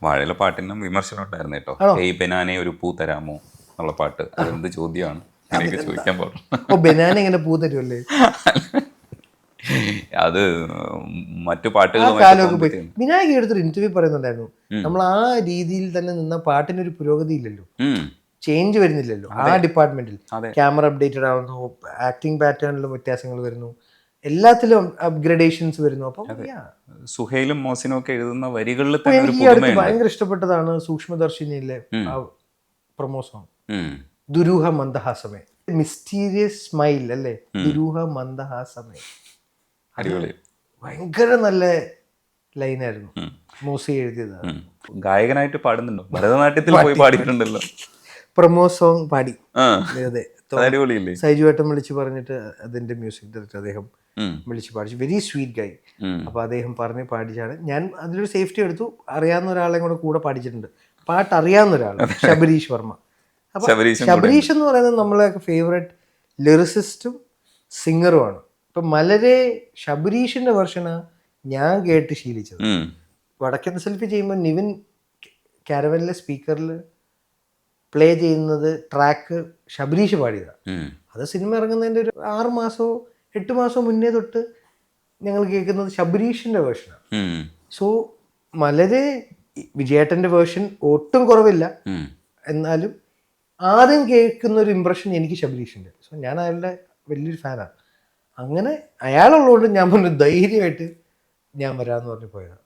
വാഴയിലെ പാട്ടിനും വിമർശനം ഉണ്ടായിരുന്നു കേട്ടോ. ആണോ? ഏയ് ബനാനെ ഒരു പൂ തരാമോ എന്നുള്ള പാട്ട്, അതെന്ത് ചോദ്യമാണ് അങ്ങനെയൊക്കെ ചോദിക്കാൻ പാടും. ഓ, ബനാന എങ്ങനെ പൂ തരുമല്ലേ? അത് മറ്റു ആ പാട്ടുകളുമായിട്ട് കാലമൊക്കെ പോയി. കോമ്പറ്റ് വിനായക എടുത്തൊരു ഇന്റർവ്യൂ പറയുന്നുണ്ടായിരുന്നു, ഉം. നമ്മൾ ആ രീതിയിൽ തന്നെ നിന്ന പാട്ടിനൊരു പുരോഗതി ഇല്ലല്ലോ, ചെയ്യുന്നു. ചേഞ്ച് വരുന്നില്ലല്ലോ ആ ഡിപ്പാർട്ട്മെന്റിൽ. അതെ. ക്യാമറ അപ്ഡേറ്റഡ് ആവുന്നു, ആക്ടിങ് പാറ്റേണിലും വ്യത്യാസങ്ങൾ വരുന്നു, എല്ലാത്തിലും അപ്ഗ്രഡേഷൻസ് വരുന്നു. അപ്പം സുഹൈലും മോസിനും ഒക്കെ എഴുതുന്ന വരികളിൽ തന്നെ ഒരു എനിക്ക് ഈ അടുത്ത് പുതുമയുണ്ട്. ഭയങ്കര ഇഷ്ടപ്പെട്ടതാണ് സൂക്ഷ്മദർശിനിയിലെ ആ പ്രൊമോ സോങ്, ഉം. ദുരൂഹ മന്ദഹാസമേ, മിസ്റ്റീരിയസ് സ്മൈൽ അല്ലേ, ദുരൂഹ മന്ദഹാസമേ. അടിപൊളി. ഭയങ്കര നല്ല ലൈനായിരുന്നു, മോസി എഴുതിയത്. ഗായകനായിട്ട് പാടുന്നുണ്ടോ? ഭരതനാട്യത്തിൽ പോയി പാടിയിട്ടുണ്ടല്ലോ. പ്രൊമോ സോങ് പാടി. ആ, അതെ, അത് അടിപൊളിയില്ലേ? സൈജു ഏട്ടൻ വിളിച്ച് പറഞ്ഞിട്ട് അതിന്റെ മ്യൂസിക് ഡയറക്ടർ അദ്ദേഹം വിളിച്ച് പാടിച്ചു. വെരി സ്വീറ്റ് ഗൈ. അപ്പോൾ അദ്ദേഹം പറഞ്ഞ് പാടിച്ചാണ്. ഞാൻ അതിലൊരു സേഫ്റ്റി എടുത്തു, അറിയാവുന്ന ഒരാളെ കൂടെ പാടിച്ചിട്ടുണ്ട്, പാട്ട് അറിയാവുന്ന ഒരാൾ, ശബരീഷ് വർമ്മ. അപ്പോൾ ശബരീഷ് എന്ന് പറയുന്നത് നമ്മളെയൊക്കെ ഫേവറേറ്റ് ലിറിസിസ്റ്റും സിംഗറുമാണ്. ഇപ്പം മലരെ ശബരീഷിന്റെ വെർഷനാ ഞാൻ കേട്ട് ശീലിച്ചത്. വടക്കൻ സെൽഫി ചെയ്യുമ്പോൾ നിവിൻ കാരവനിലെ സ്പീക്കറിൽ പ്ലേ ചെയ്യുന്നത് ട്രാക്ക് ശബരീഷ് പാടിയതാണ്. അത് സിനിമ ഇറങ്ങുന്നതിൻ്റെ ഒരു 6 മാസമോ 8 മാസമോ മുന്നേ തൊട്ട് ഞങ്ങൾ കേൾക്കുന്നത് ശബരീഷിൻ്റെ വേർഷനാണ്. സോ മലരെ വിജയേട്ടൻ്റെ വേർഷൻ ഒട്ടും കുറവില്ല, എന്നാലും ആദ്യം കേൾക്കുന്ന ഒരു ഇമ്പ്രഷൻ എനിക്ക് ശബരീഷിൻ്റെ. സോ ഞാൻ അയാളുടെ വലിയൊരു ഫാനാണ്. അങ്ങനെ അയാളുള്ളതുകൊണ്ട് ഞാൻ പറഞ്ഞു ധൈര്യമായിട്ട് ഞാൻ വരാമെന്ന് പറഞ്ഞ് പോയതാണ്.